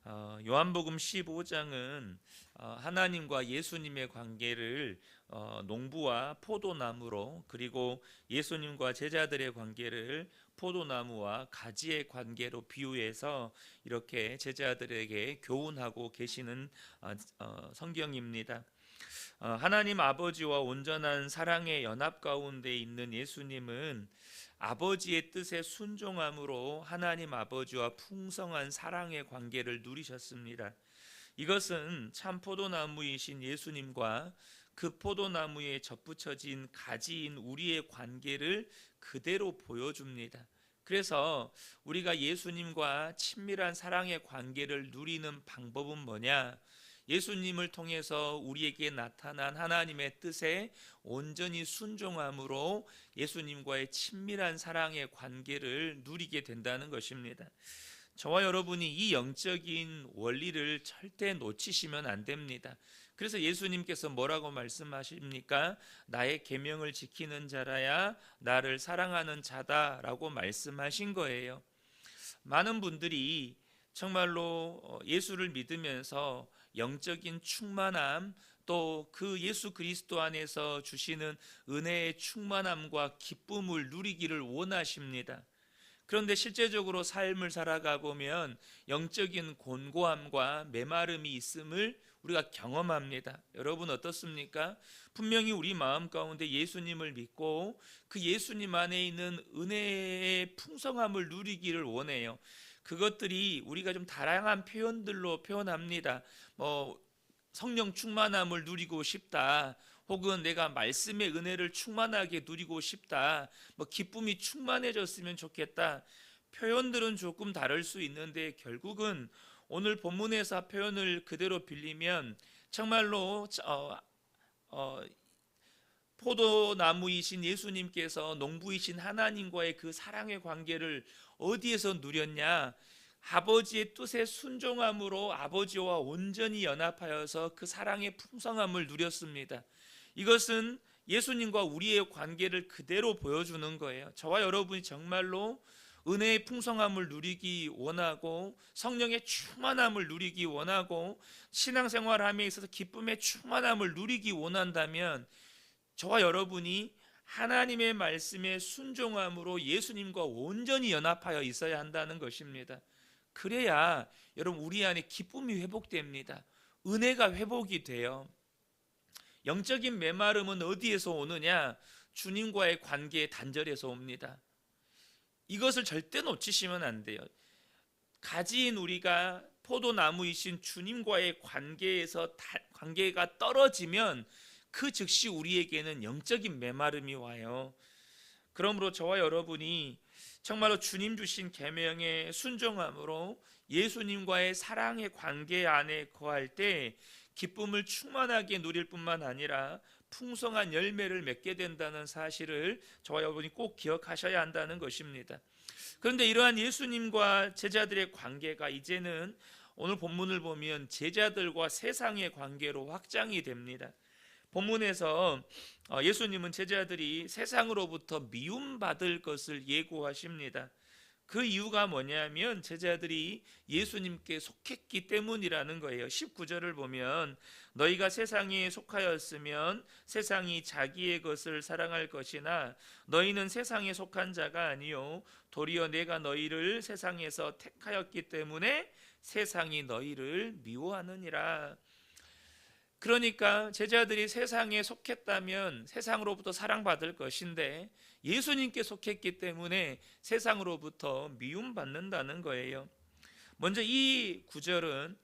요한복음 15장은 하나님과 예수님의 관계를 농부와 포도나무로, 그리고 예수님과 제자들의 관계를 포도나무와 가지의 관계로 비유해서 이렇게 제자들에게 교훈하고 계시는 성경입니다. 하나님 아버지와 온전한 사랑의 연합 가운데 있는 예수님은 아버지의 뜻에 순종함으로 하나님 아버지와 풍성한 사랑의 관계를 누리셨습니다. 이것은 참 포도나무이신 예수님과 그 포도나무에 접붙여진 가지인 우리의 관계를 그대로 보여줍니다. 그래서 우리가 예수님과 친밀한 사랑의 관계를 누리는 방법은 뭐냐? 예수님을 통해서 우리에게 나타난 하나님의 뜻에 온전히 순종함으로 예수님과의 친밀한 사랑의 관계를 누리게 된다는 것입니다. 저와 여러분이 이 영적인 원리를 절대 놓치시면 안 됩니다. 그래서 예수님께서 뭐라고 말씀하십니까? 나의 계명을 지키는 자라야 나를 사랑하는 자다라고 말씀하신 거예요. 많은 분들이 정말로 예수를 믿으면서 영적인 충만함, 또 그 예수 그리스도 안에서 주시는 은혜의 충만함과 기쁨을 누리기를 원하십니다. 그런데 실제적으로 삶을 살아가 보면 영적인 곤고함과 메마름이 있음을 우리가 경험합니다. 여러분 어떻습니까? 분명히 우리 마음 가운데 예수님을 믿고 그 예수님 안에 있는 은혜의 풍성함을 누리기를 원해요. 그것들이 우리가 좀 다양한 표현들로 표현합니다. 성령 충만함을 누리고 싶다, 혹은 내가 말씀의 은혜를 충만하게 누리고 싶다, 기쁨이 충만해졌으면 좋겠다. 표현들은 조금 다를 수 있는데 결국은 오늘 본문에서 표현을 그대로 빌리면 정말로 포도나무이신 예수님께서 농부이신 하나님과의 그 사랑의 관계를 어디에서 누렸냐? 아버지의 뜻에 순종함으로 아버지와 온전히 연합하여서 그 사랑의 풍성함을 누렸습니다. 이것은 예수님과 우리의 관계를 그대로 보여주는 거예요. 저와 여러분이 정말로 은혜의 풍성함을 누리기 원하고 성령의 충만함을 누리기 원하고 신앙생활함에 있어서 기쁨의 충만함을 누리기 원한다면 저와 여러분이 하나님의 말씀에 순종함으로 예수님과 온전히 연합하여 있어야 한다는 것입니다. 그래야 여러분 우리 안에 기쁨이 회복됩니다. 은혜가 회복이 돼요. 영적인 메마름은 어디에서 오느냐? 주님과의 관계의 단절에서 옵니다. 이것을 절대 놓치시면 안 돼요. 가지인 우리가 포도나무이신 주님과의 관계가 떨어지면 그 즉시 우리에게는 영적인 메마름이 와요. 그러므로 저와 여러분이 정말로 주님 주신 계명에 순종함으로 예수님과의 사랑의 관계 안에 거할 때 기쁨을 충만하게 누릴 뿐만 아니라 풍성한 열매를 맺게 된다는 사실을 저와 여러분이 꼭 기억하셔야 한다는 것입니다. 그런데 이러한 예수님과 제자들의 관계가 이제는 오늘 본문을 보면 제자들과 세상의 관계로 확장이 됩니다. 본문에서 예수님은 제자들이 세상으로부터 미움받을 것을 예고하십니다. 그 이유가 뭐냐면 제자들이 예수님께 속했기 때문이라는 거예요. 19절을 보면 너희가 세상에 속하였으면 세상이 자기의 것을 사랑할 것이나 너희는 세상에 속한 자가 아니요 도리어 내가 너희를 세상에서 택하였기 때문에 세상이 너희를 미워하느니라. 그러니까 제자들이 세상에 속했다면 세상으로부터 사랑받을 것인데 예수님께 속했기 때문에 세상으로부터 미움받는다는 거예요. 먼저 이 구절은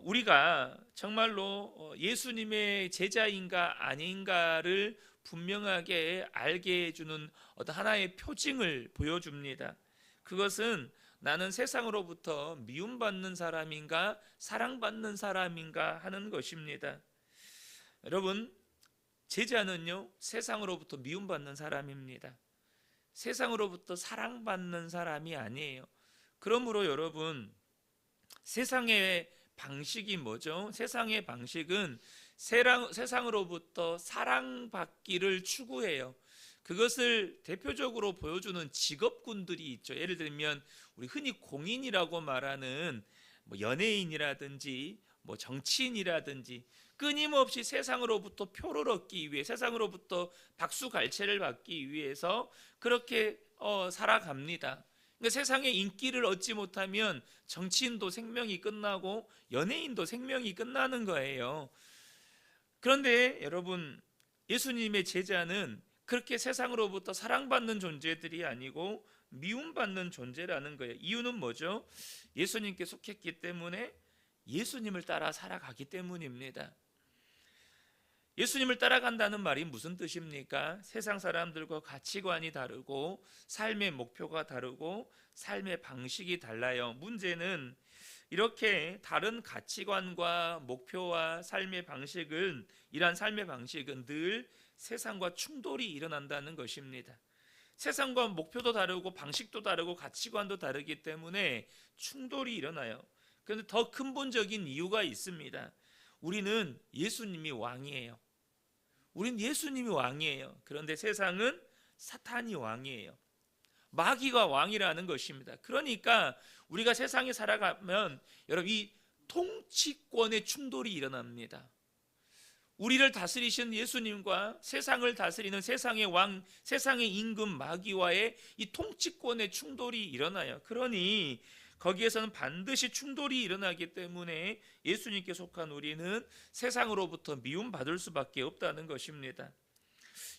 우리가 정말로 예수님의 제자인가 아닌가를 분명하게 알게 해주는 어떤 하나의 표징을 보여줍니다. 그것은 나는 세상으로부터 미움받는 사람인가 사랑받는 사람인가 하는 것입니다. 여러분, 제자는요 세상으로부터 미움받는 사람입니다. 세상으로부터 사랑받는 사람이 아니에요. 그러므로 여러분, 세상의 방식이 뭐죠? 세상의 방식은 세상으로부터 사랑받기를 추구해요. 그것을 대표적으로 보여주는 직업군들이 있죠. 예를 들면 우리 흔히 공인이라고 말하는 뭐 연예인이라든지 뭐 정치인이라든지 끊임없이 세상으로부터 표를 얻기 위해, 세상으로부터 박수갈채를 받기 위해서 그렇게 살아갑니다. 그러니까 세상에 인기를 얻지 못하면 정치인도 생명이 끝나고 연예인도 생명이 끝나는 거예요. 그런데 여러분, 예수님의 제자는 그렇게 세상으로부터 사랑받는 존재들이 아니고 미움받는 존재라는 거예요. 이유는 뭐죠? 예수님께 속했기 때문에, 예수님을 따라 살아가기 때문입니다. 예수님을 따라간다는 말이 무슨 뜻입니까? 세상 사람들과 가치관이 다르고 삶의 목표가 다르고 삶의 방식이 달라요. 문제는 이렇게 다른 가치관과 목표와 삶의 방식은, 이러한 삶의 방식은 늘 세상과 충돌이 일어난다는 것입니다. 세상과 목표도 다르고 방식도 다르고 가치관도 다르기 때문에 충돌이 일어나요. 그런데 더 근본적인 이유가 있습니다. 우리는 예수님이 왕이에요. 우린 예수님이 왕이에요. 그런데 세상은 사탄이 왕이에요. 마귀가 왕이라는 것입니다. 그러니까 우리가 세상에 살아가면 여러분, 이 통치권의 충돌이 일어납니다. 우리를 다스리신 예수님과 세상을 다스리는 세상의 왕, 세상의 임금 마귀와의 이 통치권의 충돌이 일어나요. 그러니 거기에서는 반드시 충돌이 일어나기 때문에 예수님께 속한 우리는 세상으로부터 미움받을 수밖에 없다는 것입니다.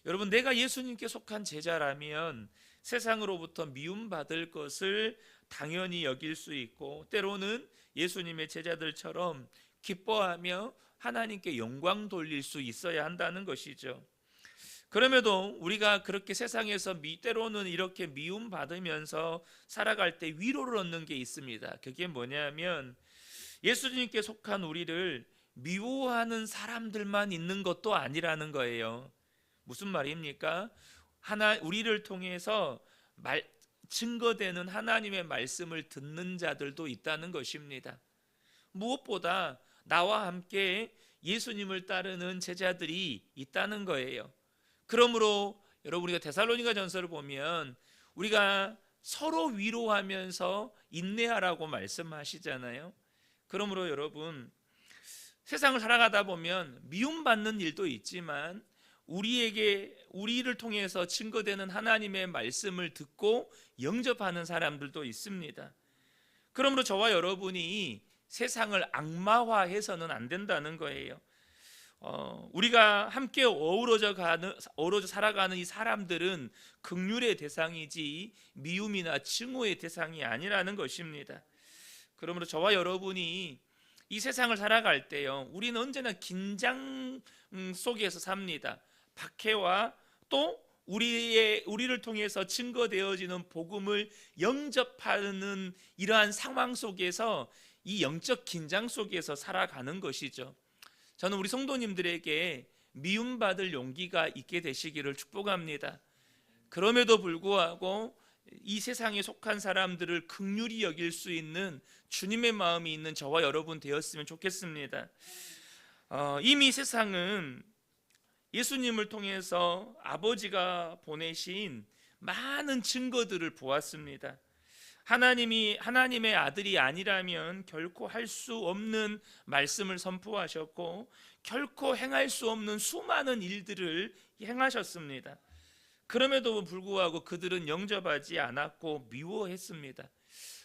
여러분, 내가 예수님께 속한 제자라면 세상으로부터 미움받을 것을 당연히 여길 수 있고, 때로는 예수님의 제자들처럼 기뻐하며 하나님께 영광 돌릴 수 있어야 한다는 것이죠. 그럼에도 우리가 그렇게 세상에서 때로는 이렇게 미움받으면서 살아갈 때 위로를 얻는 게 있습니다. 그게 뭐냐면, 예수님께 속한 우리를 미워하는 사람들만 있는 것도 아니라는 거예요. 무슨 말입니까? 우리를 통해서 증거되는 하나님의 말씀을 듣는 자들도 있다는 것입니다. 무엇보다 나와 함께 예수님을 따르는 제자들이 있다는 거예요. 그러므로 여러분, 우리가 데살로니가 전서를 보면 우리가 서로 위로하면서 인내하라고 말씀하시잖아요. 그러므로 여러분, 세상을 살아가다 보면 미움받는 일도 있지만 우리를 통해서 증거되는 하나님의 말씀을 듣고 영접하는 사람들도 있습니다. 그러므로 저와 여러분이 세상을 악마화해서는 안 된다는 거예요. 우리가 함께 어우러져 살아가는 이 사람들은 긍휼의 대상이지 미움이나 증오의 대상이 아니라는 것입니다. 그러므로 저와 여러분이 이 세상을 살아갈 때요, 우리는 언제나 긴장 속에서 삽니다. 박해와 또 우리를 통해서 증거되어지는 복음을 영접하는 이러한 상황 속에서, 이 영적 긴장 속에서 살아가는 것이죠. 저는 우리 성도님들에게 미움받을 용기가 있게 되시기를 축복합니다. 그럼에도 불구하고 이 세상에 속한 사람들을 긍휼히 여길 수 있는 주님의 마음이 있는 저와 여러분 되었으면 좋겠습니다. 이미 세상은 예수님을 통해서 아버지가 보내신 많은 증거들을 보았습니다. 하나님의 아들이 아니라면 결코 할 수 없는 말씀을 선포하셨고, 결코 행할 수 없는 수많은 일들을 행하셨습니다. 그럼에도 불구하고 그들은 영접하지 않았고 미워했습니다.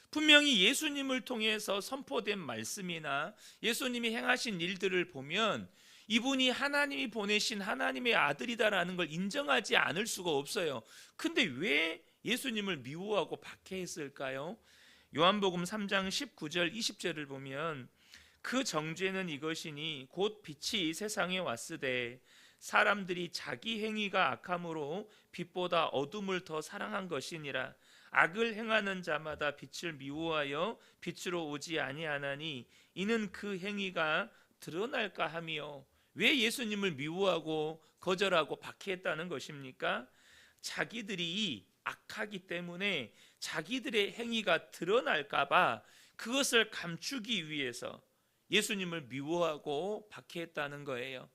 분명히 예수님을 통해서 선포된 말씀이나 예수님이 행하신 일들을 보면 이분이 하나님이 보내신 하나님의 아들이다라는 걸 인정하지 않을 수가 없어요. 근데 왜 예수님을 미워하고 박해했을까요? 요한복음 3장 19절 20절을 보면, 그 정죄는 이것이니 곧 빛이 세상에 왔으되 사람들이 자기 행위가 악함으로 빛보다 어둠을 더 사랑한 것이니라. 악을 행하는 자마다 빛을 미워하여 빛으로 오지 아니하나니 이는 그 행위가 드러날까 하며. 왜 예수님을 미워하고 거절하고 박해했다는 것입니까? 자기들이 악하기 때문에 자기들의 행위가 드러날까 봐 그것을 감추기 위해서 예수님을 미워하고 박해했다는 거예요.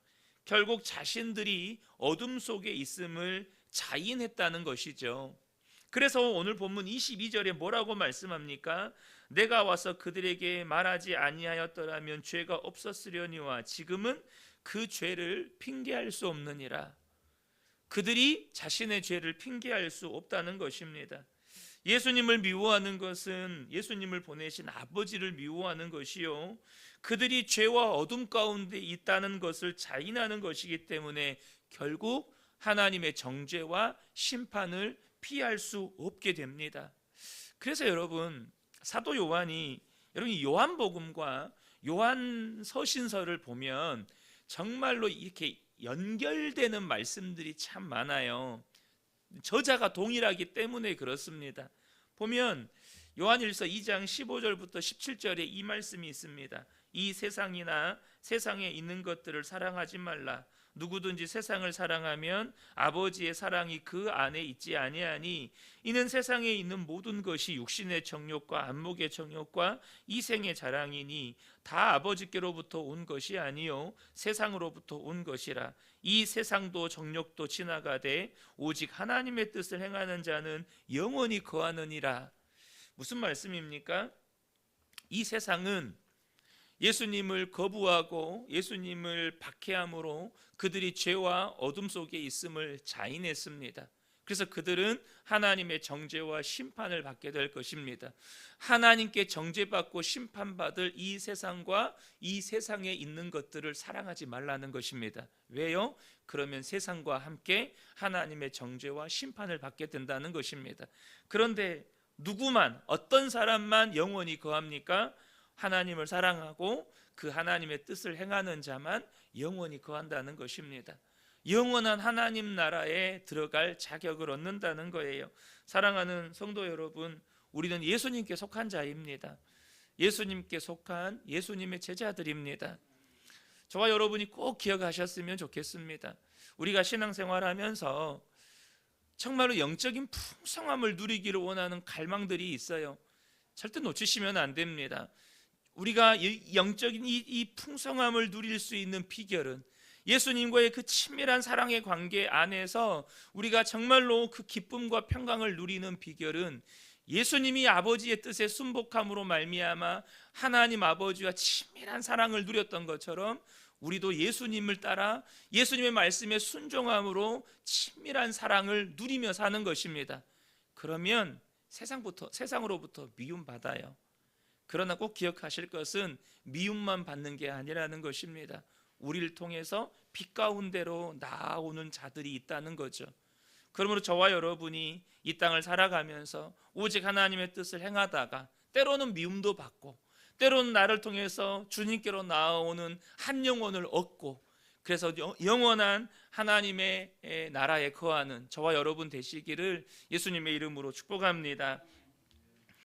결국 자신들이 어둠 속에 있음을 자인했다는 것이죠. 그래서 오늘 본문 22절에 뭐라고 말씀합니까? 내가 와서 그들에게 말하지 아니하였더라면 죄가 없었으려니와 지금은 그 죄를 핑계할 수 없느니라. 그들이 자신의 죄를 핑계할 수 없다는 것입니다. 예수님을 미워하는 것은 예수님을 보내신 아버지를 미워하는 것이요, 그들이 죄와 어둠 가운데 있다는 것을 자인하는 것이기 때문에 결국 하나님의 정죄와 심판을 피할 수 없게 됩니다. 그래서 여러분, 사도 요한이, 여러분 요한복음과 요한서신서를 보면 정말로 이렇게 연결되는 말씀들이 참 많아요. 저자가 동일하기 때문에 그렇습니다. 보면 요한일서 2장 15절부터 17절에 이 말씀이 있습니다. 이 세상이나 세상에 있는 것들을 사랑하지 말라. 누구든지 세상을 사랑하면 아버지의 사랑이 그 안에 있지 아니하니 이는 세상에 있는 모든 것이 육신의 정욕과 안목의 정욕과 이생의 자랑이니 다 아버지께로부터 온 것이 아니요 세상으로부터 온 것이라. 이 세상도 정욕도 지나가되 오직 하나님의 뜻을 행하는 자는 영원히 거하느니라. 무슨 말씀입니까? 이 세상은 예수님을 거부하고 예수님을 박해함으로 그들이 죄와 어둠 속에 있음을 자인했습니다. 그래서 그들은 하나님의 정죄와 심판을 받게 될 것입니다. 하나님께 정죄받고 심판받을 이 세상과 이 세상에 있는 것들을 사랑하지 말라는 것입니다. 왜요? 그러면 세상과 함께 하나님의 정죄와 심판을 받게 된다는 것입니다. 그런데 누구만, 어떤 사람만 영원히 거합니까? 하나님을 사랑하고 그 하나님의 뜻을 행하는 자만 영원히 거한다는 것입니다. 영원한 하나님 나라에 들어갈 자격을 얻는다는 거예요. 사랑하는 성도 여러분, 우리는 예수님께 속한 자입니다. 예수님께 속한 예수님의 제자들입니다. 저와 여러분이 꼭 기억하셨으면 좋겠습니다. 우리가 신앙생활하면서 정말로 영적인 풍성함을 누리기를 원하는 갈망들이 있어요. 절대 놓치시면 안 됩니다. 우리가 영적인 이 풍성함을 누릴 수 있는 비결은 예수님과의 그 친밀한 사랑의 관계 안에서 우리가 정말로 그 기쁨과 평강을 누리는 비결은 예수님이 아버지의 뜻에 순복함으로 말미암아 하나님 아버지와 친밀한 사랑을 누렸던 것처럼 우리도 예수님을 따라 예수님의 말씀에 순종함으로 친밀한 사랑을 누리며 사는 것입니다. 그러면 세상으로부터 미움받아요. 그러나 꼭 기억하실 것은 미움만 받는 게 아니라는 것입니다. 우리를 통해서 빛 가운데로 나아오는 자들이 있다는 거죠. 그러므로 저와 여러분이 이 땅을 살아가면서 오직 하나님의 뜻을 행하다가 때로는 미움도 받고 때로는 나를 통해서 주님께로 나아오는 한 영혼을 얻고 그래서 영원한 하나님의 나라에 거하는 저와 여러분 되시기를 예수님의 이름으로 축복합니다.